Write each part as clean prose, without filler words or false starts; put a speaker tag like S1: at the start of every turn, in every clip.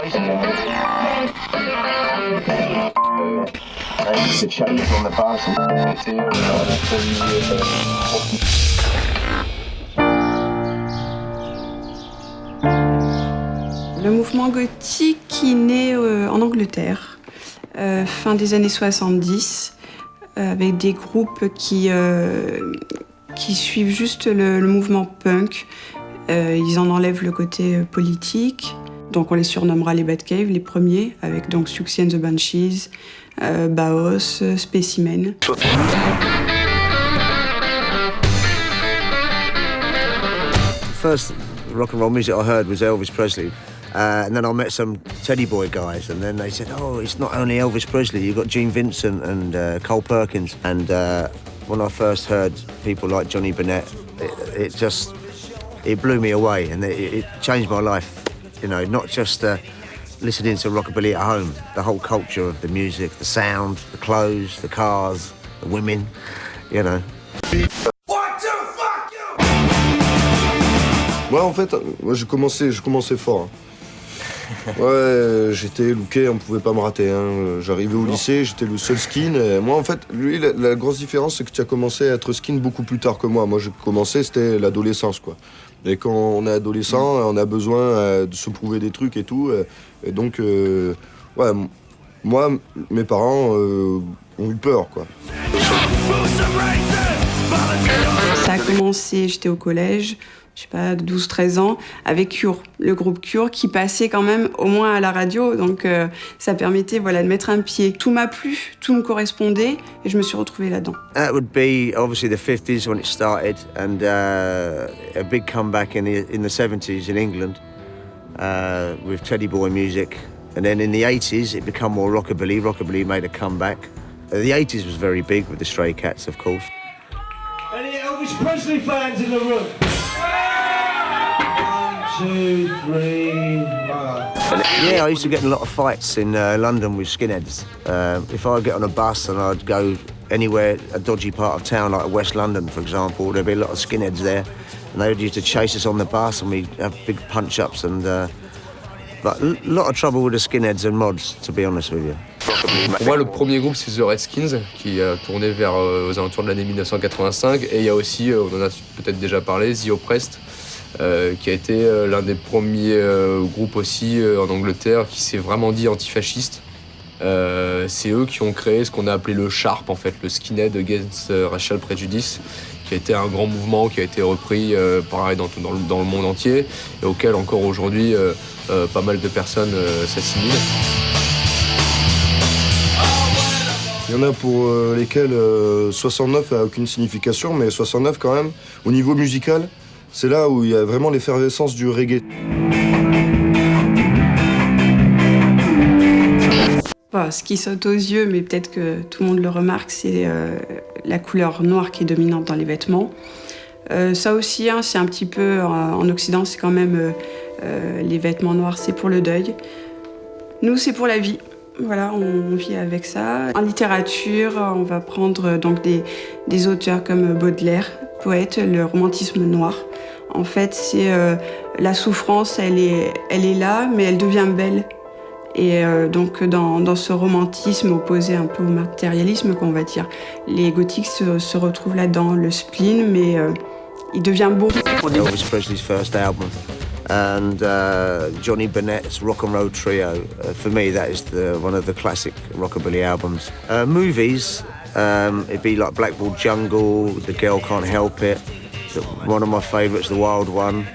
S1: Le mouvement gothique qui naît en Angleterre, fin des années 70, avec des groupes qui suivent juste le mouvement punk. Ils en enlèvent le côté politique. Donc on les surnommera les Batcave, les premiers, avec donc Siouxsie and the Banshees, Bauhaus, Specimen.
S2: First rock and roll music I heard was Elvis Presley. And then I met some Teddy Boy guys, and then they said, "Oh, it's not only Elvis Presley. You've got Gene Vincent and Cole Perkins." And when I first heard people like Johnny Bennett, it blew me away, and it changed my life. You know, not just listening to rockabilly at home, the whole culture of the music, the sound, the clothes, the cars, the women. You know.
S3: Ouais, en fait, moi j'ai commencé fort. Hein. Ouais, j'étais looké, on pouvait pas me rater. Hein. J'arrivais au lycée, j'étais le seul skin. Et moi, en fait, lui, la grosse différence, c'est que tu as commencé à être skin beaucoup plus tard que moi. Moi, j'ai commencé, c'était l'adolescence, quoi. Et quand on est adolescent, on a besoin de se prouver des trucs et tout. Et donc, ouais, moi, mes parents ont eu peur, quoi.
S1: Ça a commencé, j'étais au collège, je sais pas, 12-13 ans, avec Cure, le groupe Cure, qui passait quand même au moins à la radio, donc ça permettait de mettre un pied. Tout m'a plu, tout me correspondait, et je me suis retrouvée là-dedans.
S2: That would be obviously the 50s when it started, and a big comeback in the 70s in England with Teddy Boy music. And then in the 80s, it became more rockabilly. Rockabilly made a comeback. The 80s was very big with the Stray Cats, of course.
S4: Any Elvis Presley fans in the room? 1, 2, 3.
S2: Yeah, I used to get in a lot of fights in London with skinheads. If I get on a bus and I'd go anywhere, a dodgy part of town like West London, for example, there'd be a lot of skinheads there, and they would used to chase us on the bus, and we'd have big punch-ups, and but a lot of trouble with the skinheads and mods, to be honest with you.
S5: Pour moi, le premier groupe, c'est The Redskins, qui a tourné vers aux alentours de l'année 1985. Et il y a aussi, on en a peut-être déjà parlé, The Oppressed, qui a été l'un des premiers groupes aussi en Angleterre qui s'est vraiment dit antifasciste. C'est eux qui ont créé ce qu'on a appelé le SHARP, en fait, le Skinhead Against Racial Prejudice, qui a été un grand mouvement qui a été repris pareil, dans le monde entier, et auquel encore aujourd'hui pas mal de personnes s'assimilent.
S3: Il y en a pour lesquels 69 n'a aucune signification, mais 69 quand même, au niveau musical, c'est là où il y a vraiment l'effervescence du reggae.
S1: Bon, ce qui saute aux yeux, mais peut-être que tout le monde le remarque, c'est la couleur noire qui est dominante dans les vêtements. Ça aussi, hein, c'est un petit peu, en Occident, c'est quand même les vêtements noirs, c'est pour le deuil. Nous, c'est pour la vie. Voilà, on vit avec ça. En littérature, on va prendre donc des auteurs comme Baudelaire, poète, le romantisme noir. En fait, c'est la souffrance, elle est là, mais elle devient belle. Et donc dans ce romantisme opposé un peu au matérialisme, qu'on va dire, les gothiques se retrouvent là-dedans, le spleen, mais il devient beau.
S2: Elvis Presley's first album. And Johnny Bennett's Rock and Roll Trio. For me, that is one of the classic rockabilly albums. Movies, it'd be like Blackpool Jungle, The Girl Can't Help It. One of my favourites, The Wild One,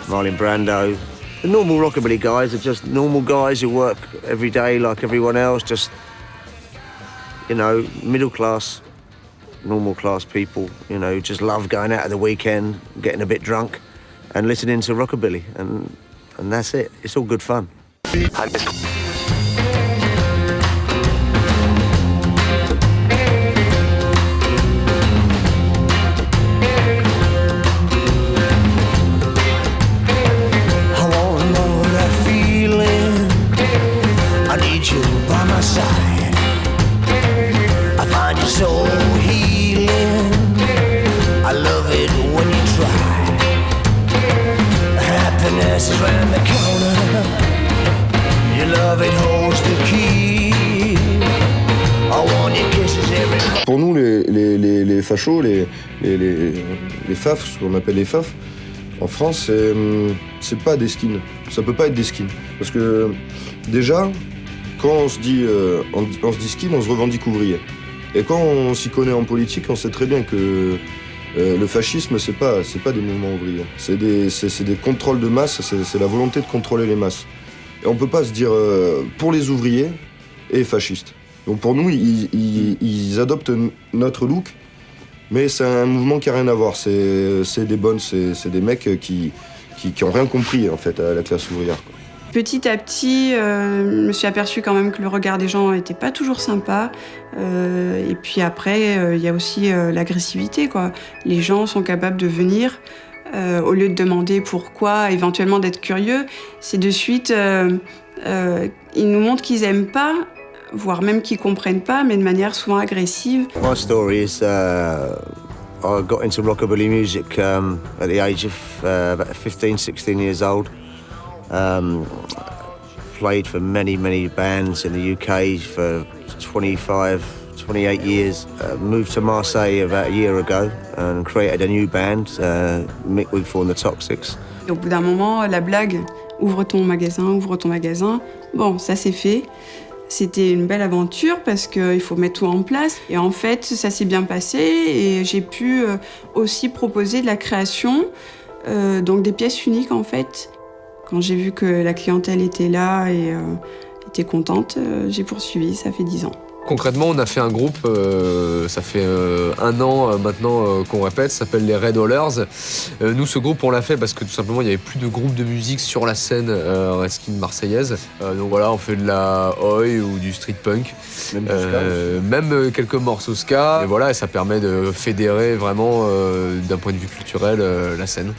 S2: Marlon Brando. The normal rockabilly guys are just normal guys who work every day like everyone else, just, you know, middle class, normal class people, you know, who just love going out at the weekend, getting a bit drunk, and listening to rockabilly, and that's it. It's all good fun. love it holds the key. I want your kisses every.
S3: Pour nous, les fachos, les FAF, ce qu'on appelle les FAF, en France, c'est pas des skins. Ça peut pas être des skins. Parce que déjà, quand on se dit skin, on se revendique ouvrier. Et quand on s'y connaît en politique, on sait très bien que le fascisme, c'est pas des mouvements ouvriers. C'est des contrôles de masse, c'est la volonté de contrôler les masses. Et on peut pas se dire pour les ouvriers et fascistes. Donc pour nous, ils adoptent notre look, mais c'est un mouvement qui a rien à voir. C'est des bonnes, c'est des mecs qui ont rien compris en fait à la classe ouvrière, quoi.
S1: Petit à petit, je me suis aperçue quand même que le regard des gens n'était pas toujours sympa. Et puis après, il y a aussi l'agressivité, quoi. Les gens sont capables de venir, au lieu de demander pourquoi, éventuellement d'être curieux, c'est de suite, ils nous montrent qu'ils aiment pas, voire même qu'ils comprennent pas, mais de manière souvent agressive.
S2: My story is I got into rockabilly music at the age of about 15, 16 years old. Played for many bands in the UK for 25, 28 years. Moved to Marseille about a year ago and created a new band, Mick Wigfall and the Toxics.
S1: Et au bout d'un moment, la blague « ouvre ton magasin », bon, ça c'est fait. C'était une belle aventure parce qu'il faut mettre tout en place. Et en fait, ça s'est bien passé et j'ai pu aussi proposer de la création, donc des pièces uniques en fait. Quand j'ai vu que la clientèle était là et était contente, j'ai poursuivi, ça fait 10 ans.
S5: Concrètement, on a fait un groupe, ça fait 1 an maintenant qu'on répète, ça s'appelle les Red Hollers. Nous, ce groupe, on l'a fait parce que tout simplement, il n'y avait plus de groupe de musique sur la scène Red Skin marseillaise. Donc voilà, on fait de la oi ou du street punk, même quelques morceaux ska. Et voilà, et ça permet de fédérer vraiment, d'un point de vue culturel, la scène.